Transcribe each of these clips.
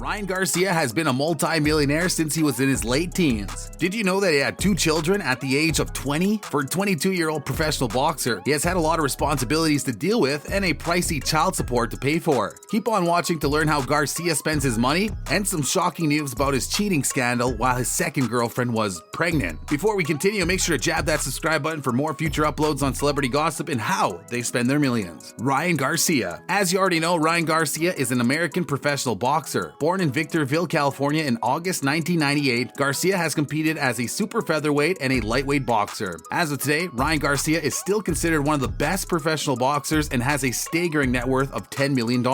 Ryan Garcia has been a multi-millionaire since he was in his late teens. Did you know that he had 2 children at the age of 20? For a 22-year-old professional boxer, he has had a lot of responsibilities to deal with and a pricey child support to pay for. Keep on watching to learn how Garcia spends his money and some shocking news about his cheating scandal while his second girlfriend was pregnant. Before we continue, make sure to jab that subscribe button for more future uploads on celebrity gossip and how they spend their millions. Ryan Garcia. As you already know, Ryan Garcia is an American professional boxer. Born in Victorville, California in August 1998, Garcia has competed as a super featherweight and a lightweight boxer. As of today, Ryan Garcia is still considered one of the best professional boxers and has a staggering net worth of $10 million.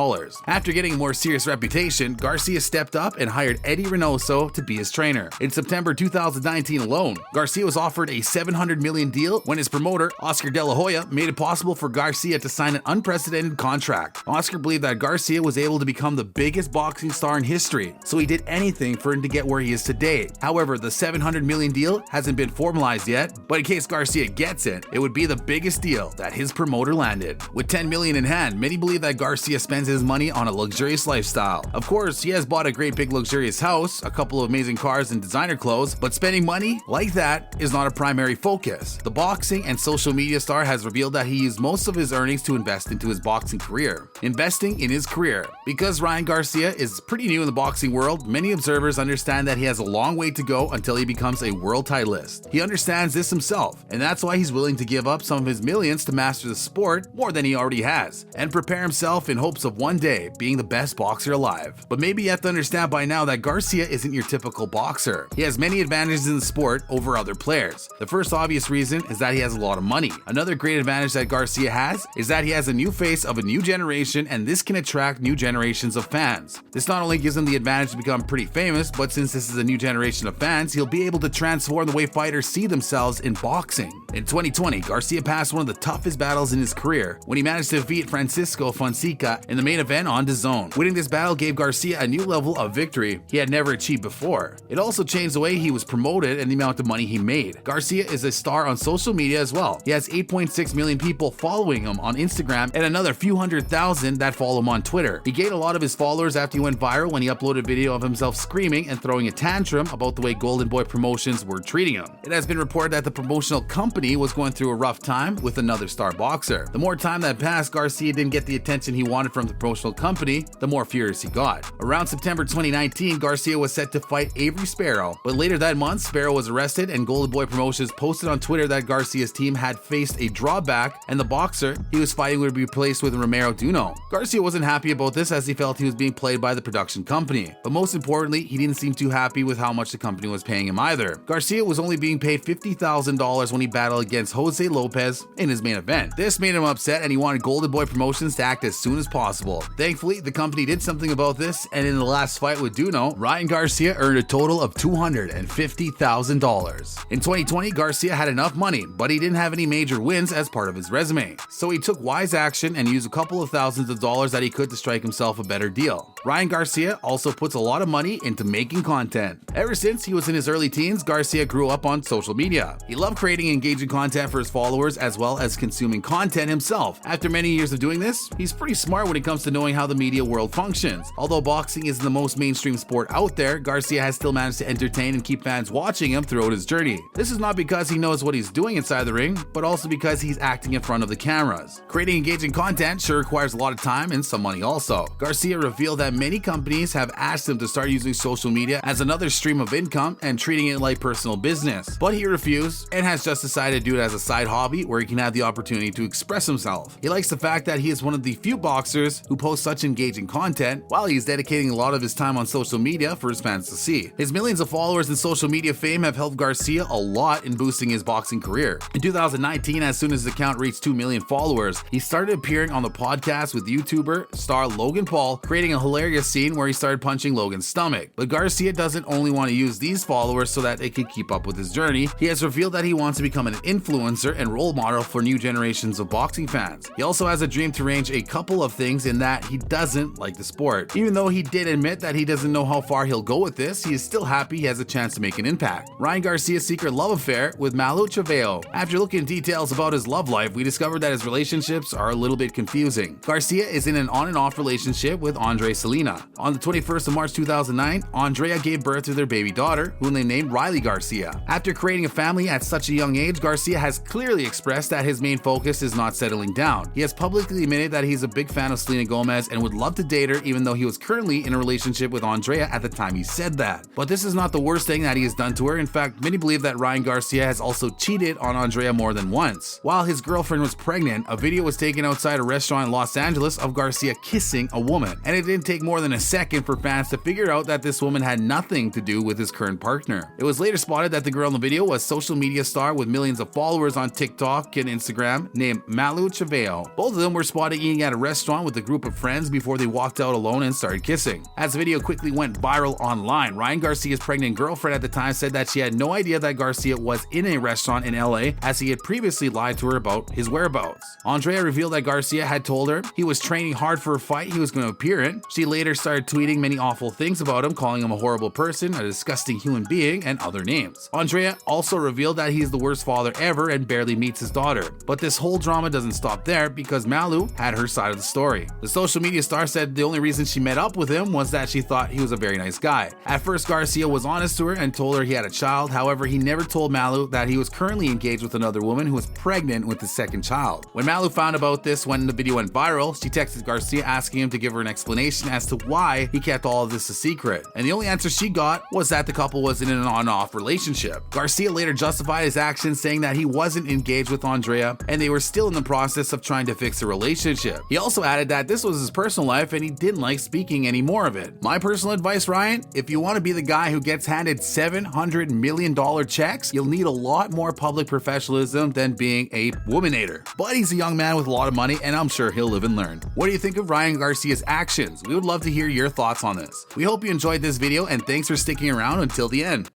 After getting a more serious reputation, Garcia stepped up and hired Eddie Reynoso to be his trainer. In September 2019 alone, Garcia was offered a $700 million deal when his promoter, Oscar De La Hoya, made it possible for Garcia to sign an unprecedented contract. Oscar believed that Garcia was able to become the biggest boxing star in history, so he did anything for him to get where he is today. However, the $700 million deal hasn't been formalized yet, but in case Garcia gets it, it would be the biggest deal that his promoter landed. With $10 million in hand, many believe that Garcia spends his money on a luxurious lifestyle. Of course, he has bought a great big luxurious house, a couple of amazing cars and designer clothes, but spending money like that is not a primary focus. The boxing and social media star has revealed that he used most of his earnings to invest into his boxing career. Investing in his career. Because Ryan Garcia is pretty new in the boxing world, many observers understand that he has a long way to go until he becomes a world titleist. He understands this himself, and that's why he's willing to give up some of his millions to master the sport more than he already has, and prepare himself in hopes of one day being the best boxer alive. But maybe you have to understand by now that Garcia isn't your typical boxer. He has many advantages in the sport over other players. The first obvious reason is that he has a lot of money. Another great advantage that Garcia has is that he has a new face of a new generation, and this can attract new generations of fans. This not only gives him the advantage to become pretty famous, but since this is a new generation of fans, he'll be able to transform the way fighters see themselves in boxing. In 2020, Garcia passed one of the toughest battles in his career when he managed to defeat Francisco Fonseca in the main event on DAZN. Winning this battle gave Garcia a new level of victory he had never achieved before. It also changed the way he was promoted and the amount of money he made. Garcia is a star on social media as well. He has 8.6 million people following him on Instagram and another few 100,000 that follow him on Twitter. He gained a lot of his followers after he went viral when he uploaded a video of himself screaming and throwing a tantrum about the way Golden Boy Promotions were treating him. It has been reported that the promotional company was going through a rough time with another star boxer. The more time that passed, Garcia didn't get the attention he wanted from the promotional company, the more furious he got. Around September 2019, Garcia was set to fight Avery Sparrow, but later that month, Sparrow was arrested and Golden Boy Promotions posted on Twitter that Garcia's team had faced a drawback and the boxer he was fighting would be replaced with Romero Duno. Garcia wasn't happy about this as he felt he was being played by the production company, but most importantly, he didn't seem too happy with how much the company was paying him either. Garcia was only being paid $50,000 when he battled against Jose Lopez in his main event. This made him upset and he wanted Golden Boy Promotions to act as soon as possible. Thankfully, the company did something about this, and in the last fight with Duno, Ryan Garcia earned a total of $250,000. In 2020, Garcia had enough money, but he didn't have any major wins as part of his resume. So he took wise action and used a couple of thousands of dollars that he could to strike himself a better deal. Ryan Garcia also puts a lot of money into making content. Ever since he was in his early teens, Garcia grew up on social media. He loved creating engaging content for his followers as well as consuming content himself. After many years of doing this, he's pretty smart when it comes to knowing how the media world functions. Although boxing is the most mainstream sport out there, Garcia has still managed to entertain and keep fans watching him throughout his journey. This is not because he knows what he's doing inside the ring, but also because he's acting in front of the cameras. Creating engaging content sure requires a lot of time and some money also. Garcia revealed that many companies have asked him to start using social media as another stream of income and treating it like personal business, but he refused and has just decided to do it as a side hobby where he can have the opportunity to express himself. He likes the fact that he is one of the few boxers who post such engaging content while he's dedicating a lot of his time on social media for his fans to see. His millions of followers and social media fame have helped Garcia a lot in boosting his boxing career. In 2019, as soon as his account reached 2 million followers, he started appearing on the podcast with YouTuber star Logan Paul, creating a hilarious scene where he started punching Logan's stomach. But Garcia doesn't only want to use these followers so that they can keep up with his journey. He has revealed that he wants to become an influencer and role model for new generations of boxing fans. He also has a dream to range a couple of things in that he doesn't like the sport. Even though he did admit that he doesn't know how far he'll go with this, he is still happy he has a chance to make an impact. Ryan Garcia's secret love affair with Malu Chaveo. After looking at details about his love life, we discovered that his relationships are a little bit confusing. Garcia is in an on and off relationship with Andre Salina. On the 21st of March 2009, Andrea gave birth to their baby daughter, whom they named Riley Garcia. After creating a family at such a young age, Garcia has clearly expressed that his main focus is not settling down. He has publicly admitted that he's a big fan of Selena Gomez and would love to date her, even though he was currently in a relationship with Andrea at the time he said that. But this is not the worst thing that he has done to her. In fact, many believe that Ryan Garcia has also cheated on Andrea more than once. While his girlfriend was pregnant, a video was taken outside a restaurant in Los Angeles of Garcia kissing a woman, and it didn't take more than a second for fans to figure out that this woman had nothing to do with his current partner. It was later spotted that the girl in the video was a social media star with millions of followers on TikTok and Instagram named Malu Chaveo. Both of them were spotted eating at a restaurant with a group of friends before they walked out alone and started kissing. As the video quickly went viral online, Ryan Garcia's pregnant girlfriend at the time said that she had no idea that Garcia was in a restaurant in LA, as he had previously lied to her about his whereabouts. Andrea revealed that Garcia had told her he was training hard for a fight he was going to appear in. She later started tweeting many awful things about him, calling him a horrible person, a disgusting human being, and other names. Andrea also revealed that he's the worst father ever and barely meets his daughter. But this whole drama doesn't stop there, because Malu had her side of the story. The social media star said the only reason she met up with him was that she thought he was a very nice guy. At first, Garcia was honest to her and told her he had a child. However, he never told Malu that he was currently engaged with another woman who was pregnant with his second child. When Malu found about this when the video went viral, she texted Garcia asking him to give her an explanation as to why he kept all of this a secret. And the only answer she got was that the couple was in an on-off relationship. Garcia later justified his actions, saying that he wasn't engaged with Andrea and they were still in the process of trying to fix the relationship. He also added that this was his personal life and he didn't like speaking any more of it. My personal advice, Ryan, if you want to be the guy who gets handed $700 million checks, you'll need a lot more public professionalism than being a womanator. But he's a young man with a lot of money and I'm sure he'll live and learn. What do you think of Ryan Garcia's actions? We would love to hear your thoughts on this. We hope you enjoyed this video and thanks for sticking around until the end.